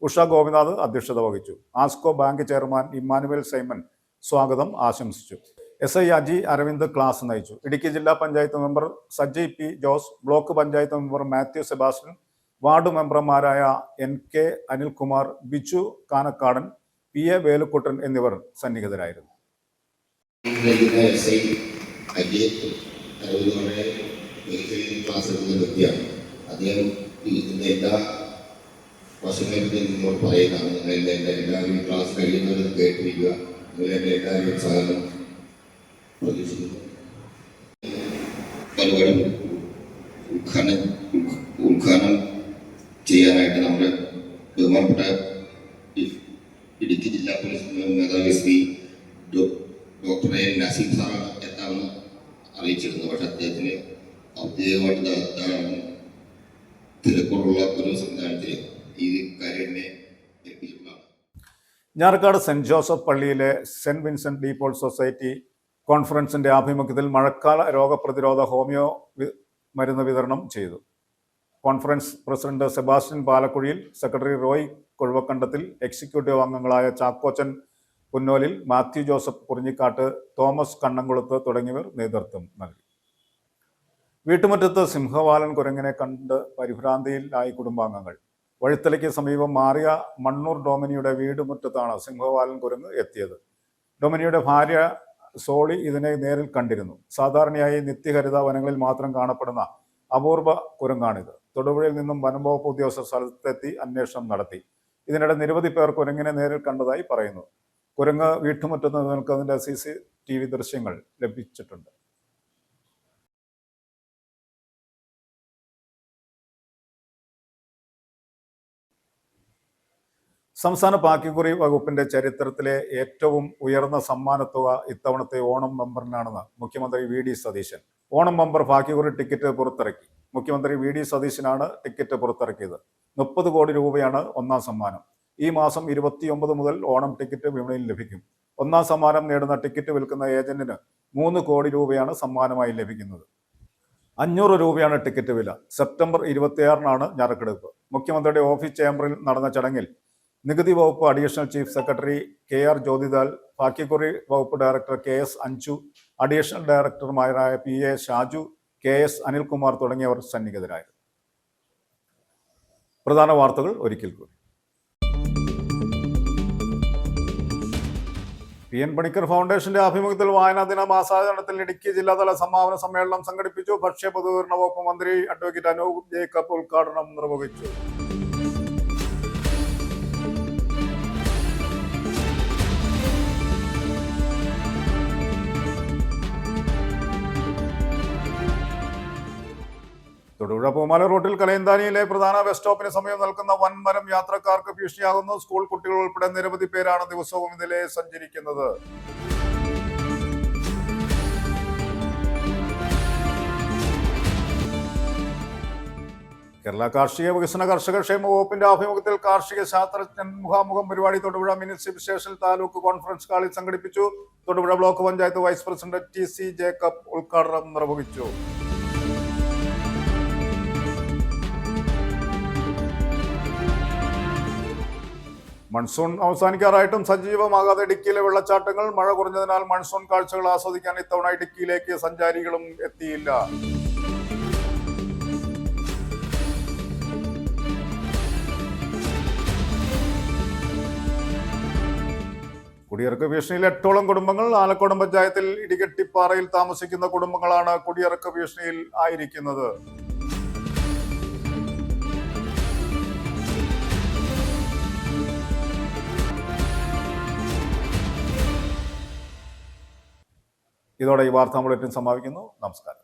ഉഷ ഗോപിനാഥ് അധ്യക്ഷത വഹിച്ചു. ASCO bank chairman Emmanuel Simon സ്വാഗതം ആശംസിച്ചു. SI അജി അരവിന്ദ് ക്ലാസ് നയിച്ചു. ഇടുക്കി ജില്ലാ panchayat member Saji P Jose, block panchayat member Mathew Sebastian, ward മെമ്പർമാരായ NK അനിൽകുമാർ, ബിജു കാനക്കാടൻ, PA വേലുക്കുട്ടൻ എന്നിവർ സന്നിഹിതരായിരുന്നു.
അദ്ദേഹം ഇതിൻ്റെ എല്ലാ വശങ്ങളിലും നിങ്ങളോട് പറയുന്നതാണ്. നിങ്ങൾ എല്ലാവരും ക്ലാസ് കഴിയുന്നവരും കേട്ടിരിക്കുക. നിങ്ങളെൻ്റെ എല്ലാവരും സഹകരണം പ്രതീക്ഷിക്കുന്നു. പരിപാടി ഉദ്ഘാടനം ചെയ്യാനായിട്ട് നമ്മുടെ ബഹുമാനപ്പെട്ട ഇടുക്കി ജില്ലാ പോലീസ് മേധാവി ശ്രീ ഡോക്ടർ നസീം സാറാണ് എത്താമെന്ന് അറിയിച്ചിരുന്നു. പക്ഷെ അദ്ദേഹത്തിന് ഔദ്യോഗികമായിട്ട് തിരക്കുള്ള ഒരു സംവിധാനത്തിൽ ഈ കാര്യം എന്നെ ഏൽപ്പിച്ചിട്ടുള്ളതാണ്.
ഞാറക്കാട് സെന്റ് ജോസഫ് പള്ളിയിലെ saint Vincent de Paul society കോൺഫറൻസിന്റെ ആഭിമുഖ്യത്തിൽ മഴക്കാല രോഗപ്രതിരോധ ഹോമിയോ മരുന്ന് വിതരണം ചെയ്തു. Conference president Sebastian Palakkuzhiyil, secretary Roy Kozhuvakandathil, executive അംഗങ്ങളായ Chakkochan Punnolil, Mathew Joseph Kurinjikkattu, Thomas Kannamkulath തുടങ്ങിയവർ നേതൃത്വം നൽകി. വീട്ടുമുറ്റത്ത് സിംഹവാലൻ കുരങ്ങിനെ കണ്ട് പരിഭ്രാന്തിയിലായി കുടുംബാംഗങ്ങൾ. വഴിത്തലയ്ക്ക് സമീപം മാറിയ മണ്ണൂർ ഡോമിനിയുടെ വീടുമുറ്റത്താണ് സിംഹവാലൻ കുരങ്ങ് എത്തിയത്. ഡൊമിനിയുടെ ഭാര്യ സോളി ഇതിനെ നേരിൽ കണ്ടിരുന്നു. സാധാരണയായി നിത്യഹരിത വനങ്ങളിൽ മാത്രം കാണപ്പെടുന്ന അപൂർവ കുരങ്ങാണിത്. തൊടുപുഴയിൽ നിന്നും വനംവകുപ്പ് ഉദ്യോഗസ്ഥർ സ്ഥലത്തെത്തി അന്വേഷണം നടത്തി. ഇതിനിടെ നിരവധി പേർ കുരങ്ങിനെ നേരിൽ കണ്ടതായി പറയുന്നു. കുരങ്ങ് വീട്ടുമുറ്റത്ത് നിൽക്കുന്നതിൻ്റെ CCTV ദൃശ്യങ്ങൾ ലഭിച്ചിട്ടുണ്ട്. സംസ്ഥാന പാക്കിക്കുറി വകുപ്പിന്റെ ചരിത്രത്തിലെ ഏറ്റവും ഉയർന്ന സമ്മാനത്തുക ഇത്തവണത്തെ ഓണം ബമ്പറിനാണെന്ന് മുഖ്യമന്ത്രി വി.ഡി. സതീശൻ. ഓണം ബമ്പർ പാക്കിക്കുറി ടിക്കറ്റ് പുറത്തിറക്കി. മുഖ്യമന്ത്രി വി.ഡി. സതീശനാണ് ടിക്കറ്റ് പുറത്തിറക്കിയത്. 30 കോടി രൂപയാണ് ഒന്നാം സമ്മാനം. ഈ മാസം 29 മുതൽ ഓണം ടിക്കറ്റ് വിപണിയിൽ ലഭിക്കും. ഒന്നാം സമ്മാനം നേടുന്ന ടിക്കറ്റ് വിൽക്കുന്ന ഏജന്റിന് 3 കോടി രൂപയാണ് സമ്മാനമായി ലഭിക്കുന്നത്. 500 രൂപയാണ് ടിക്കറ്റ് വില. സെപ്റ്റംബർ 26-നാണ് നറുക്കെടുപ്പ്. മുഖ്യമന്ത്രിയുടെ ഓഫീസ് ചേംബറിൽ നടന്ന ചടങ്ങിൽ നികുതി വകുപ്പ് additional chief secretary K R. Jyothilal, പാക്കിക്കുറി വകുപ്പ് ഡയറക്ടർ കെ.എസ്. അഞ്ജു, അഡീഷണൽ ഡയറക്ടർമാരായ പി.എ. ഷാജു, കെ.എസ്. അനിൽകുമാർ തുടങ്ങിയവർ സന്നിഹിതരായിരുന്നു. പ്രധാന വാർത്തകൾ ഒരിക്കൽ കൂടി. പി.എൻ. പണിക്കർ ഫൗണ്ടേഷന്റെ ആഭിമുഖ്യത്തിൽ വായനാ ദിന മാസാചരണത്തിൽ ഇടുക്കി ജില്ലാതല സമാപന സമ്മേളനം സംഘടിപ്പിച്ചു. ഭക്ഷ്യ പൊതുവിതരണ വകുപ്പ് മന്ത്രി അഡ്വക്കേറ്റ് അനൂപ് ജേക്കബ് ഉദ്ഘാടനം നിർവഹിച്ചു. തൊടുപുഴ പൂമാല റൂട്ടിൽ കലയന്താനിയിലെ പ്രധാന ബസ് സ്റ്റോപ്പിന് സമയം നിൽക്കുന്ന വൻമരം യാത്രക്കാർക്ക് ഭീഷണിയാകുന്നു. സ്കൂൾ കുട്ടികൾ ഉൾപ്പെടെ നിരവധി പേരാണ് ദിവസവും ഇതിലെ സഞ്ചരിക്കുന്നത്. കേരള കാർഷിക വികസന കർഷക ക്ഷേമ വകുപ്പിന്റെ ആഭിമുഖ്യത്തിൽ കാർഷിക ശാസ്ത്രജ്ഞൻ മുഖാമുഖം പരിപാടി Thodupuzha municipal station taluk conference ഹാളിൽ സംഘടിപ്പിച്ചു. Thodupuzha block panchayat vice president T C. Jacob ഉദ്ഘാടനം നിർവഹിച്ചു. മൺസൂൺ അവസാനിക്കാറായിട്ടും സജീവമാകാതെ ഇടുക്കിയിലെ വെള്ളച്ചാട്ടങ്ങൾ. മഴ കുറഞ്ഞതിനാൽ മൺസൂൺ കാഴ്ചകൾ ആസ്വദിക്കാൻ ഇത്തവണ ഇടുക്കിയിലേക്ക് സഞ്ചാരികളും എത്തിയില്ല. കുടിയിറക്ക് ഭീഷണിയിൽ 8ഓളം കുടുംബങ്ങൾ. ആലക്കോടം പഞ്ചായത്തിൽ ഇടികെട്ടിപ്പാറയിൽ താമസിക്കുന്ന കുടുംബങ്ങളാണ് കുടിയിറക്ക് ഭീഷണിയിൽ ആയിരിക്കുന്നത്. ഇതോടെ ഈ വാർത്താ ബുള്ളറ്റിൻ സമാപിക്കുന്നു. നമസ്കാരം.